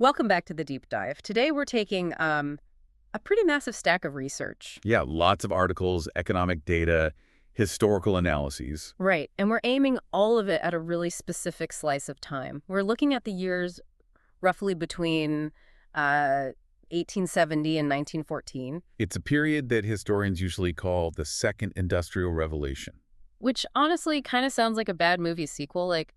Welcome back to the deep dive. Today we're taking a pretty massive stack of research. Yeah, lots of articles, economic data, historical analyses. Right, and we're aiming all of it at a really specific slice of time. We're looking at the years roughly between 1870 and 1914, It's a period that historians usually call the Second Industrial Revolution. which honestly kind of sounds like a bad movie sequel, like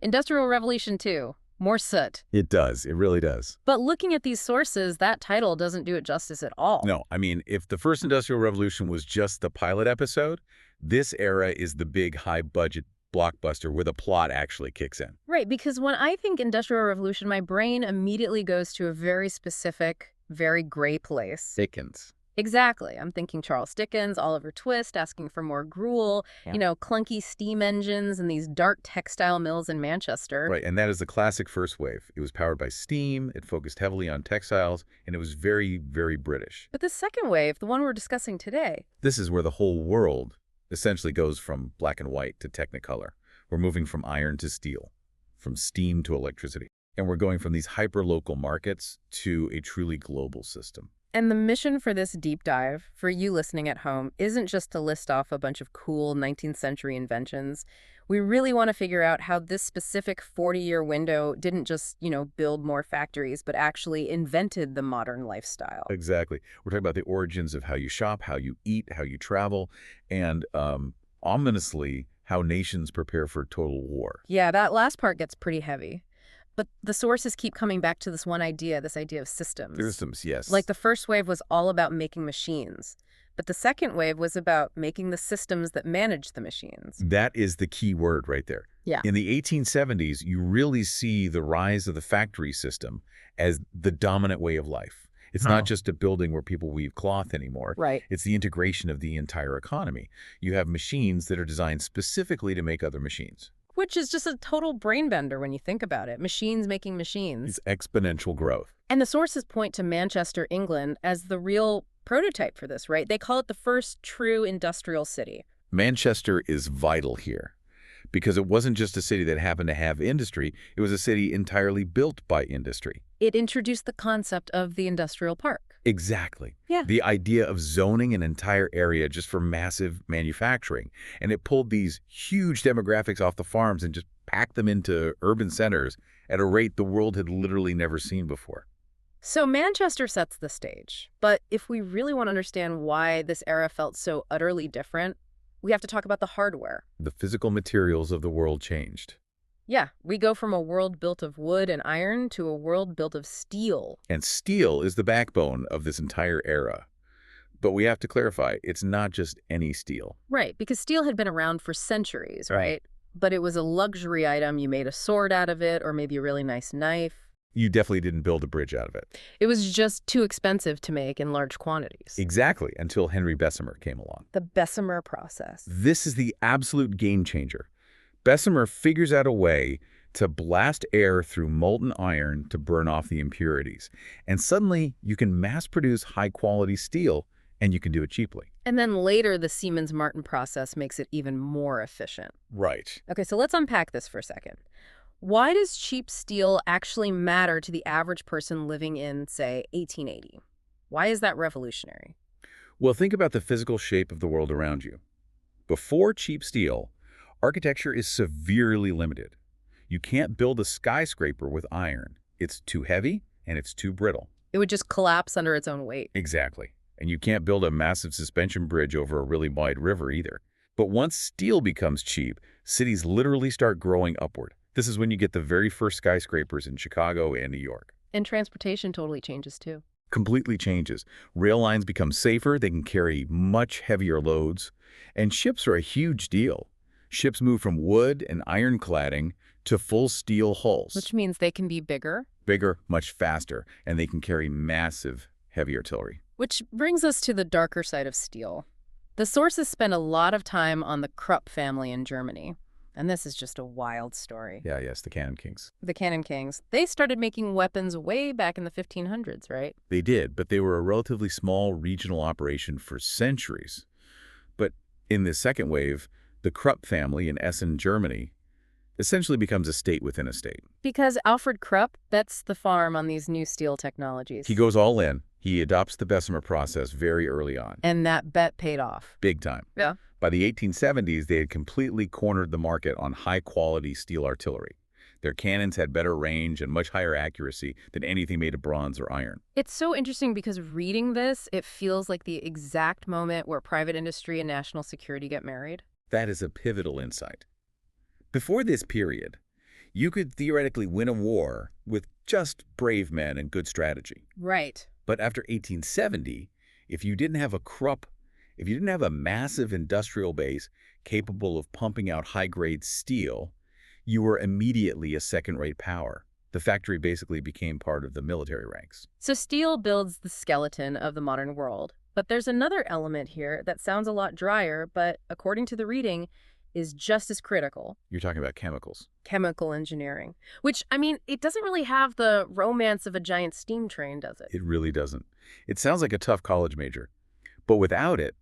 Industrial Revolution 2, more soot. It does. It really does. But looking at these sources, that title doesn't do it justice at all. No, I mean, if the first Industrial Revolution was just the pilot episode, this era is the big high-budget blockbuster where the plot actually kicks in. Right, because when I think Industrial Revolution, my brain immediately goes to a very specific, very gray place. Dickens. Exactly. I'm thinking Charles Dickens, Oliver Twist, asking for more gruel, clunky steam engines and these dark textile mills in Manchester. Right, and that is the classic first wave. It was powered by steam, it focused heavily on textiles, and it was very, very British. But the second wave, the one we're discussing today, This is where the whole world essentially goes from black and white to Technicolor. We're moving from iron to steel, from steam to electricity. And we're going from these hyper-local markets to a truly global system. and the mission for this deep dive, for you listening at home, isn't just to list off a bunch of cool 19th century inventions. We really want to figure out how this specific 40-year window didn't just, build more factories, but actually invented the modern lifestyle. Exactly. We're talking about the origins of how you shop, how you eat, how you travel, and ominously, how nations prepare for total war. Yeah, that last part gets pretty heavy. But the sources keep coming back to this one idea, this idea of systems. Systems, yes. Like the first wave was all about making machines, but the second wave was about making the systems that manage the machines. That is the key word right there. Yeah. In the 1870s, you really see the rise of the factory system as the dominant way of life. It's not just a building where people weave cloth anymore. Right. It's the integration of the entire economy. You have machines that are designed specifically to make other machines. Which is just a total brain bender when you think about it. Machines making machines. It's exponential growth. And the sources point to Manchester, England, as the real prototype for this, right? They call it the first true industrial city. Manchester is vital here because it wasn't just a city that happened to have industry. It was a city entirely built by industry. It introduced the concept of the industrial park. Exactly. Yeah. The idea of zoning an entire area just for massive manufacturing. And it pulled these huge demographics off the farms and just packed them into urban centers at a rate the world had literally never seen before. So Manchester sets the stage. But if we really want to understand why this era felt so utterly different, we have to talk about the hardware. The physical materials of the world changed. Yeah, we go from a world built of wood and iron to a world built of steel. And steel is the backbone of this entire era. But we have to clarify, it's not just any steel. Right, because steel had been around for centuries, right? But it was a luxury item. You made a sword out of it, or maybe a really nice knife. You definitely didn't build a bridge out of it. It was just too expensive to make in large quantities. Exactly, until Henry Bessemer came along. The Bessemer process. This is the absolute game changer. Bessemer figures out a way to blast air through molten iron to burn off the impurities. And suddenly, you can mass-produce high-quality steel, and you can do it cheaply. And then later, the Siemens-Martin process makes it even more efficient. Right. Okay, so let's unpack this for a second. Why does cheap steel actually matter to the average person living in, say, 1880? Why is that revolutionary? Well, think about the physical shape of the world around you. Before cheap steel, architecture is severely limited. You can't build a skyscraper with iron. It's too heavy and it's too brittle. It would just collapse under its own weight. Exactly. And you can't build a massive suspension bridge over a really wide river either. But once steel becomes cheap, cities literally start growing upward. This is when you get the very first skyscrapers in Chicago and New York. And transportation totally changes too. Completely changes. Rail lines become safer, they can carry much heavier loads, and ships are a huge deal. Ships move from wood and iron cladding to full steel hulls. Which means they can be bigger. Bigger, much faster, and they can carry massive heavy artillery. Which brings us to the darker side of steel. The sources spend a lot of time on the Krupp family in Germany. And this is just a wild story. Yes, the Cannon Kings. The Cannon Kings. They started making weapons way back in the 1500s, right? They did, but they were a relatively small regional operation for centuries. But in the second wave, the Krupp family in Essen, Germany, Essentially becomes a state within a state. Because Alfred Krupp bets the farm on these new steel He technologies. goes all in. He adopts the Bessemer process very early on. And that bet paid off. Big time. Yeah. By the 1870s, they had completely cornered the market on high-quality steel artillery. Their cannons had better range and much higher accuracy than anything made of bronze or iron. It's so interesting because reading this, it feels like the exact moment where private industry and national security get married. That is a pivotal insight. Before this period, you could theoretically win a war with just brave men and good strategy. Right. But after 1870, if you didn't have if you didn't have a massive industrial base capable of pumping out high-grade steel, you were immediately a second-rate power. The factory basically became part of the military ranks. So steel builds the skeleton of the modern world. But there's another element here that sounds a lot drier, but according to the reading, is just as critical. You're talking about chemicals. Chemical engineering. Which, I mean, it doesn't really have the romance of a giant steam train, does it? It really doesn't. It sounds like a tough college major. But without it,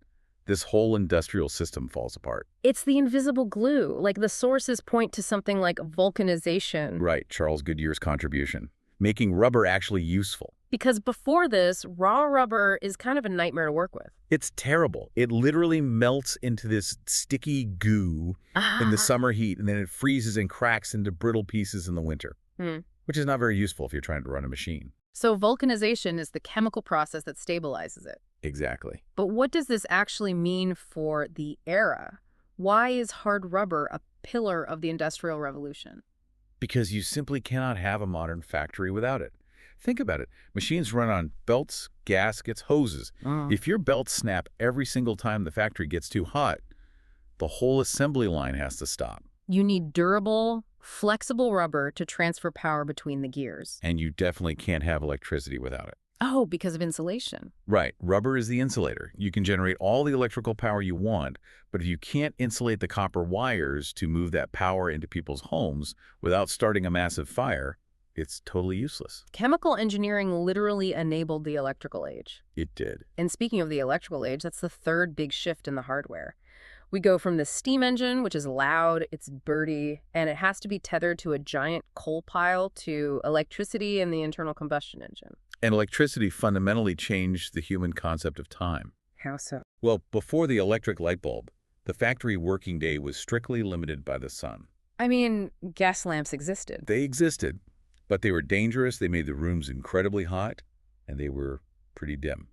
this whole industrial system falls apart. It's the invisible glue. Like the sources point to something like vulcanization. Right, Charles Goodyear's contribution. Making rubber actually useful. Because before this, raw rubber is kind of a nightmare to work with. It's terrible. It literally melts into this sticky goo in the summer heat, and then it freezes and cracks into brittle pieces in the winter, which is not very useful if you're trying to run a machine. So vulcanization is the chemical process that stabilizes it. Exactly. But what does this actually mean for the era? Why is hard rubber a pillar of the Industrial Revolution? Because you simply cannot have a modern factory without it. Think about it. Machines run on belts, gaskets, hoses. If your belts snap every single time the factory gets too hot, the whole assembly line has to stop. You need durable, flexible rubber to transfer power between the gears. And you definitely can't have electricity without it. Oh, because of insulation. Right. Rubber is the insulator. You can generate all the electrical power you want, but if you can't insulate the copper wires to move that power into people's homes without starting a massive fire, it's totally useless. Chemical engineering literally enabled the electrical age. It did. And speaking of the electrical age, that's the third big shift in the hardware. We go from the steam engine, which is loud, it's dirty, and it has to be tethered to a giant coal pile, to electricity and the internal combustion engine. And electricity fundamentally changed the human concept of time. How so? Well, before the electric light bulb, the factory working day was strictly limited by the sun. I mean, gas lamps existed. They existed, but they were dangerous, they made the rooms incredibly hot, and they were pretty dim.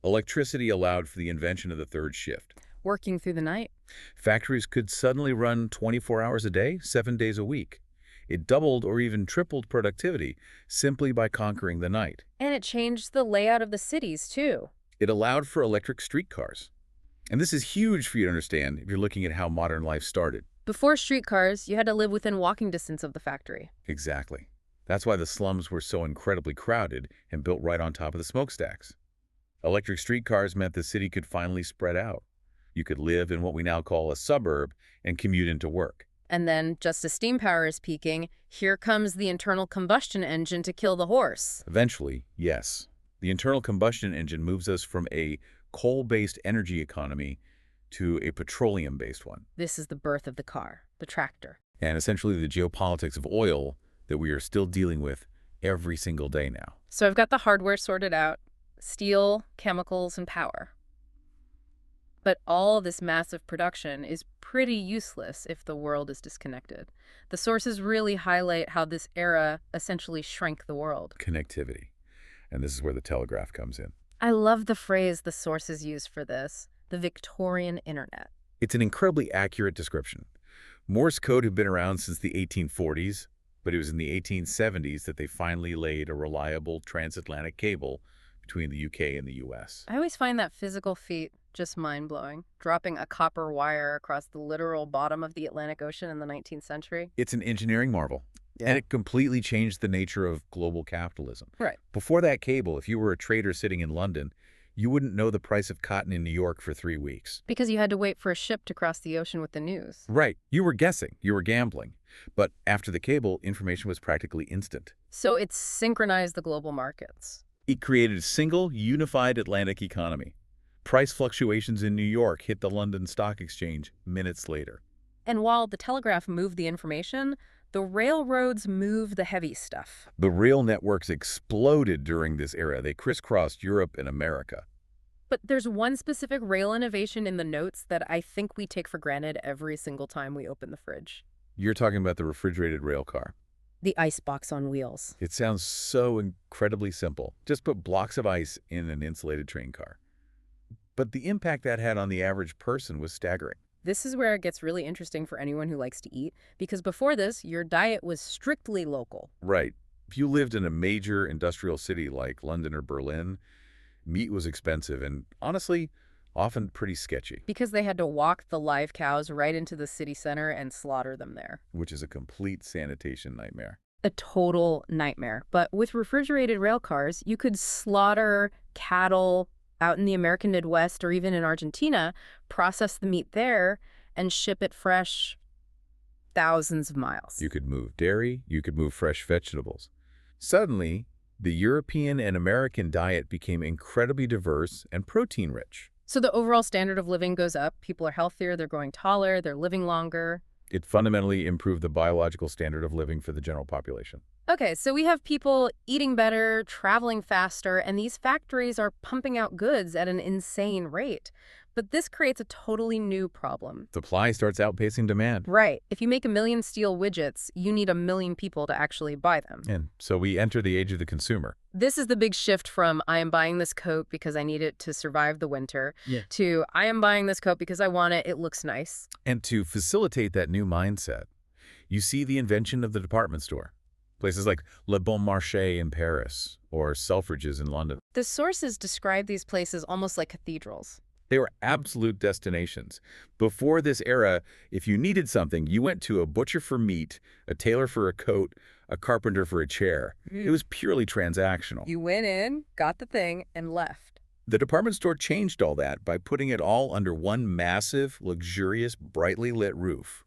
Electricity allowed for the invention of the third shift. Working through the night. Factories could suddenly run 24 hours a day, 7 days a week. It doubled or even tripled productivity simply by conquering the night. And it changed the layout of the cities, too. It allowed for electric streetcars. And this is huge for you to understand if you're looking at how modern life started. Before streetcars, you had to live within walking distance of the factory. Exactly. That's why the slums were so incredibly crowded and built right on top of the smokestacks. Electric streetcars meant the city could finally spread out. You could live in what we now call a suburb and commute into work. And then, just as steam power is peaking, here comes the internal combustion engine to kill the horse. Eventually, yes. The internal combustion engine moves us from a coal-based energy economy to a petroleum-based one. This is the birth of the car, the tractor. And essentially the geopolitics of oil that we are still dealing with every single day now. So I've got the hardware sorted out, steel, chemicals, and power. But all this massive production is pretty useless if the world is disconnected. The sources really highlight how this era essentially shrank the world. Connectivity. And this is where the telegraph comes in. I love the phrase the sources use for this, the Victorian internet. It's an incredibly accurate description. Morse code had been around since the 1840s, but it was in the 1870s that they finally laid a reliable transatlantic cable between the UK and the US. I always find that physical feat just mind-blowing, dropping a copper wire across the literal bottom of the Atlantic Ocean in the 19th century. It's an engineering marvel, and it completely changed the nature of global capitalism. Right. Before that cable, if you were a trader sitting in London, you wouldn't know the price of cotton in New York for 3 weeks. Because you had to wait for a ship to cross the ocean with the news. Right. You were guessing. You were gambling. But after the cable, information was practically instant. So it synchronized the global markets. It created a single, unified Atlantic economy. Price fluctuations in New York hit the London Stock Exchange minutes later. And while the telegraph moved the information, the railroads moved the heavy stuff. The rail networks exploded during this era. They crisscrossed Europe and America. But there's one specific rail innovation in the notes that I think we take for granted every single time we open the fridge. You're talking about the refrigerated rail car. The ice box on wheels. It sounds so incredibly simple. Just put blocks of ice in an insulated train car. But the impact that had on the average person was staggering. This is where it gets really interesting for anyone who likes to eat, because before this, your diet was strictly local. Right. If you lived in a major industrial city like London or Berlin, meat was expensive and, honestly, often pretty sketchy. Because they had to walk the live cows right into the city center and slaughter them there. Which is a complete sanitation nightmare. A total nightmare. But with refrigerated rail cars, you could slaughter cattle out in the American Midwest or even in Argentina, process the meat there, and ship it fresh thousands of miles. You could move dairy, you could move fresh vegetables. Suddenly, the European and American diet became incredibly diverse and protein-rich. So the overall standard of living goes up. People are healthier, they're growing taller, they're living longer. It fundamentally improved the biological standard of living for the general population. Okay, so we have people eating better, traveling faster, and these factories are pumping out goods at an insane rate. But this creates a totally new problem. Supply starts outpacing demand. Right. If you make 1 million steel widgets, you need 1 million people to actually buy them. And so we enter the age of the consumer. This is the big shift from I am buying this coat because I need it to survive the winter to I am buying this coat because I want it, it looks nice. And to facilitate that new mindset, you see the invention of the department store. Places like Le Bon Marché in Paris or Selfridges in London. The sources describe these places almost like cathedrals. They were absolute destinations. Before this era, if you needed something, you went to a butcher for meat, a tailor for a coat, a carpenter for a chair. It was purely transactional. You went in, got the thing, and left. The department store changed all that by putting it all under one massive, luxurious, brightly lit roof.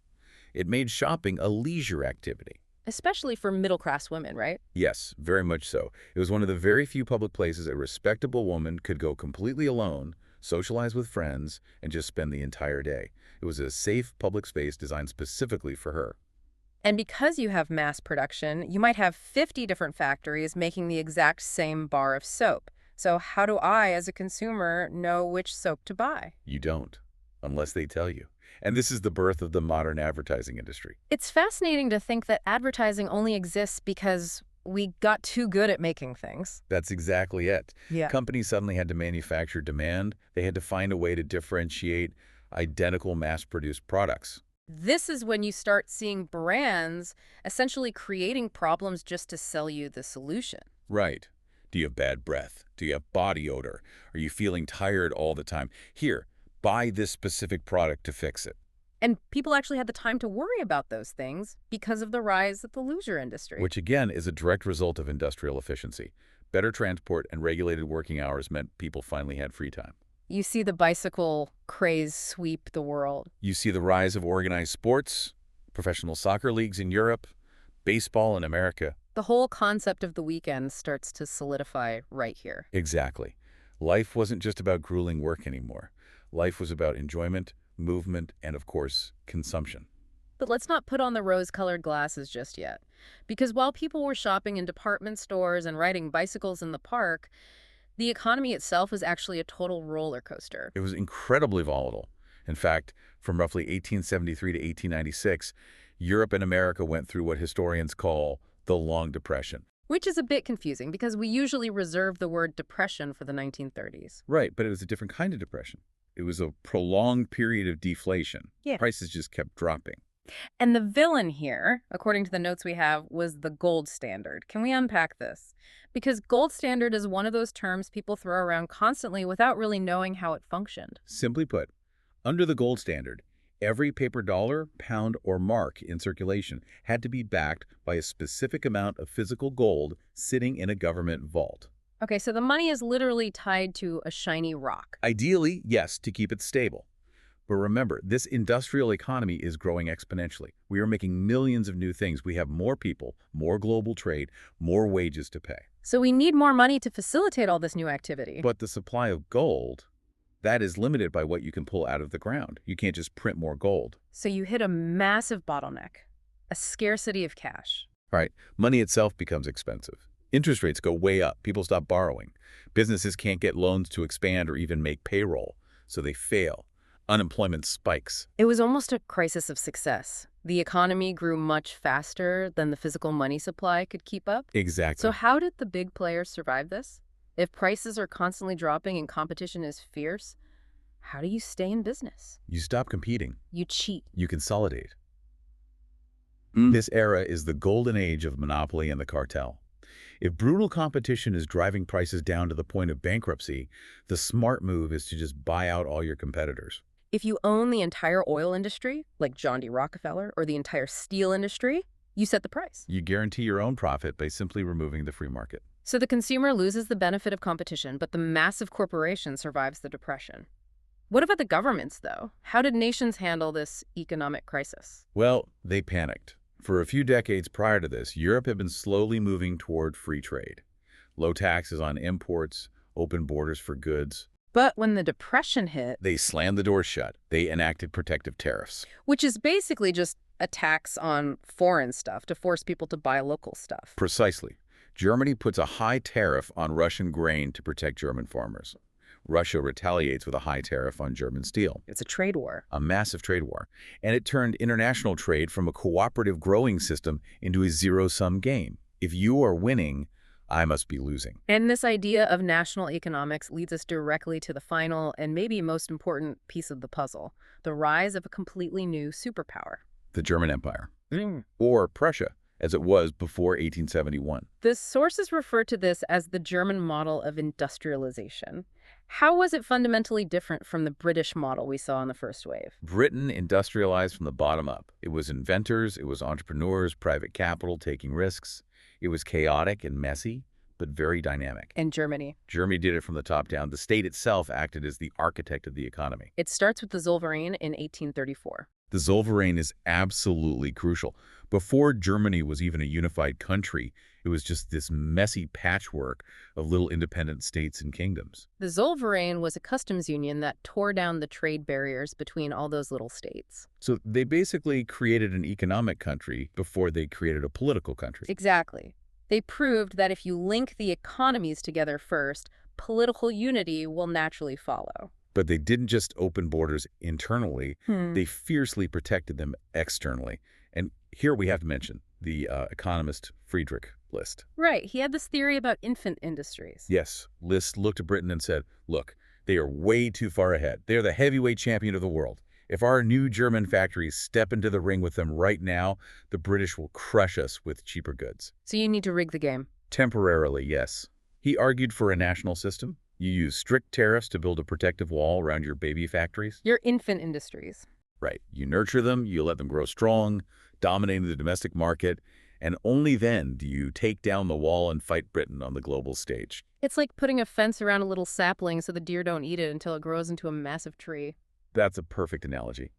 It made shopping a leisure activity. Especially for middle-class women, right? Yes, very much so. It was one of the very few public places a respectable woman could go completely alone, socialize with friends, and just spend the entire day. It was a safe public space designed specifically for her. And because you have mass production, you might have 50 different factories making the exact same bar of soap. So how do I, as a consumer, know which soap to buy? You don't, unless they tell you. And this is the birth of the modern advertising industry. It's fascinating to think that advertising only exists because we got too good at making things. That's exactly it. Yeah. Companies suddenly had to manufacture demand. They had to find a way to differentiate identical mass-produced products. This is when you start seeing brands essentially creating problems just to sell you the solution. Right. Do you have bad breath? Do you have body odor? Are you feeling tired all the time? Here, buy this specific product to fix it. And people actually had the time to worry about those things because of the rise of the leisure industry. Which, again, is a direct result of industrial efficiency. Better transport and regulated working hours meant people finally had free time. You see the bicycle craze sweep the world. You see the rise of organized sports, professional soccer leagues in Europe, baseball in America. The whole concept of the weekend starts to solidify right here. Exactly. Life wasn't just about grueling work anymore. Life was about enjoyment, movement, and, of course, consumption. But let's not put on the rose-colored glasses just yet. Because while people were shopping in department stores and riding bicycles in the park, the economy itself was actually a total roller coaster. It was incredibly volatile. In fact, from roughly 1873 to 1896, Europe and America went through what historians call the Long Depression. Which is a bit confusing because we usually reserve the word depression for the 1930s. Right, but it was a different kind of depression. It was a prolonged period of deflation. Yeah. Prices just kept dropping. And the villain here, according to the notes we have, was the gold standard. Can we unpack this? Because gold standard is one of those terms people throw around constantly without really knowing how it functioned. Simply put, under the gold standard, every paper dollar, pound, or mark in circulation had to be backed by a specific amount of physical gold sitting in a government vault. Okay, so the money is literally tied to a shiny rock. Ideally, yes, to keep it stable. But remember, this industrial economy is growing exponentially. We are making millions of new things. We have more people, more global trade, more wages to pay. So we need more money to facilitate all this new activity. But the supply of gold, That is limited by what you can pull out of the ground. You can't just print more gold. So you hit a massive bottleneck, a scarcity of cash. Right? Money itself becomes expensive. Interest rates go way up. People stop borrowing. Businesses can't get loans to expand or even make payroll, so they fail. Unemployment spikes. It was almost a crisis of success. The economy grew much faster than the physical money supply could keep up. So Exactly. how did the big players survive this? If prices are constantly dropping and competition is fierce, how do you stay in business? You stop competing. You cheat. You consolidate. This era is the golden age of monopoly and the cartel. If brutal competition is driving prices down to the point of bankruptcy, the smart move is to just buy out all your competitors. If you own the entire oil industry, like John D. Rockefeller, or the entire steel industry, you set the price. You guarantee your own profit by simply removing the free market. So the consumer loses the benefit of competition, but the massive corporation survives the depression. What about the governments, though? How did nations handle this economic crisis? Well, they panicked. For a few decades prior to this, Europe had been slowly moving toward free trade. Low taxes on imports, open borders for goods. But when the depression hit, They slammed the doors shut. They enacted protective tariffs. which is basically just a tax on foreign stuff to force people to buy local stuff. Precisely. Germany puts a high tariff on Russian grain to protect German farmers. Russia retaliates with a high tariff on German steel. It's a trade war. A massive trade war. And it turned international trade from a cooperative growing system into a zero-sum game. If you are winning, I must be losing. And this idea of national economics leads us directly to the final and maybe most important piece of the puzzle, the rise of a completely new superpower. The German Empire. Or Prussia, as it was before 1871. The sources refer to this as the German model of industrialization. How was it fundamentally different from the British model we saw in the first wave? Britain industrialized from the bottom up. It was inventors, it was entrepreneurs, private capital taking risks. It was chaotic and messy, but very dynamic. And Germany. Germany did it from the top down. The state itself acted as the architect of the economy. It starts with the Zollverein in 1834. The Zollverein is absolutely crucial. Before Germany was even a unified country, it was just this messy patchwork of little independent states and kingdoms. The Zollverein was a customs union that tore down the trade barriers between all those little states. So they basically created an economic country before they created a political country. Exactly. They proved that if you link the economies together first, political unity will naturally follow. But they didn't just open borders internally, they fiercely protected them externally. And here we have to mention the economist Friedrich List. Right. He had this theory about infant industries. Yes, List looked at Britain and said, look, they are way too far ahead. They're the heavyweight champion of the world. If our new German factories step into the ring with them right now, the British will crush us with cheaper goods. So you need to rig the game. Temporarily, yes. He argued for a national system. You use strict tariffs to build a protective wall around your baby factories. Your infant industries. Right. You nurture them, you let them grow strong, dominating the domestic market, and only then do you take down the wall and fight Britain on the global stage. It's like putting a fence around a little sapling so the deer don't eat it until it grows into a massive tree. That's a perfect analogy.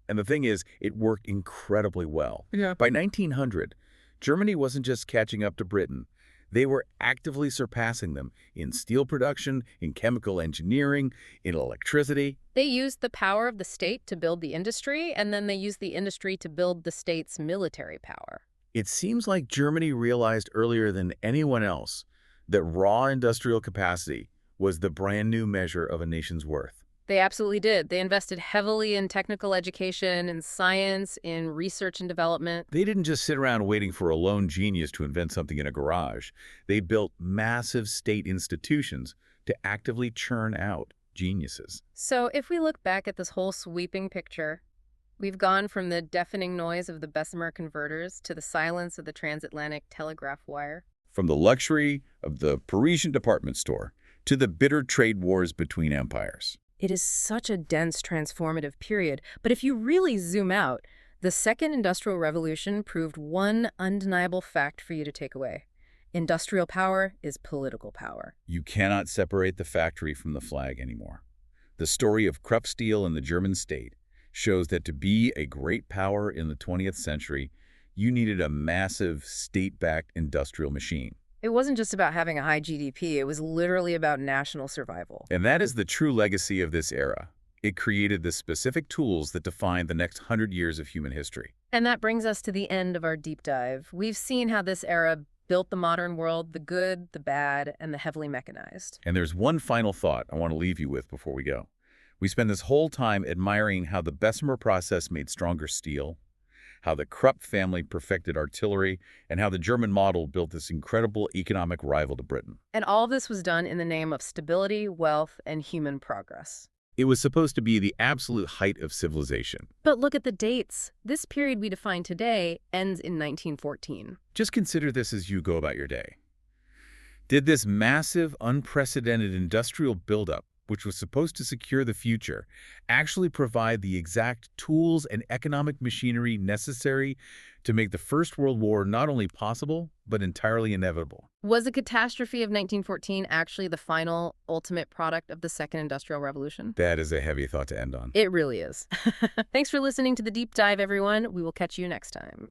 And the thing is, it worked incredibly well. Yeah. By 1900, Germany wasn't just catching up to Britain. They were actively surpassing them in steel production, in chemical engineering, in electricity. They used the power of the state to build the industry, and then they used the industry to build the state's military power. It seems like Germany realized earlier than anyone else that raw industrial capacity was the brand new measure of a nation's worth. They absolutely did. They invested heavily in technical education, in science, in research and development. They didn't just sit around waiting for a lone genius to invent something in a garage. They built massive state institutions to actively churn out geniuses. So if we look back at this whole sweeping picture, we've gone from the deafening noise of the Bessemer converters to the silence of the transatlantic telegraph wire. From the luxury of the Parisian department store to the bitter trade wars between empires. It is such a dense, transformative period. But if you really zoom out, the Second Industrial Revolution proved one undeniable fact for you to take away. Industrial power is political power. You cannot separate the factory from the flag anymore. The story of Krupp Steel and the German state shows that to be a great power in the 20th century, you needed a massive state-backed industrial machine. It wasn't just about having a high GDP, it was literally about national survival. And that is the true legacy of this era. It created the specific tools that define the next 100 years of human history. And that brings us to the end of our deep dive. We've seen how this era built the modern world, the good, the bad, and the heavily mechanized. And there's one final thought I want to leave you with before we go. We spend this whole time admiring how the Bessemer process made stronger steel, how the Krupp family perfected artillery, and how the German model built this incredible economic rival to Britain. And all this was done in the name of stability, wealth, and human progress. It was supposed to be the absolute height of civilization. But look at the dates. This period we define today ends in 1914. Just consider this as you go about your day. Did this massive, unprecedented industrial buildup, which was supposed to secure the future, actually provide the exact tools and economic machinery necessary to make the First World War not only possible, but entirely inevitable? Was the catastrophe of 1914 actually the final, ultimate product of the Second Industrial Revolution? That is a heavy thought to end on. It really is. Thanks for listening to the Deep Dive, everyone. We will catch you next time.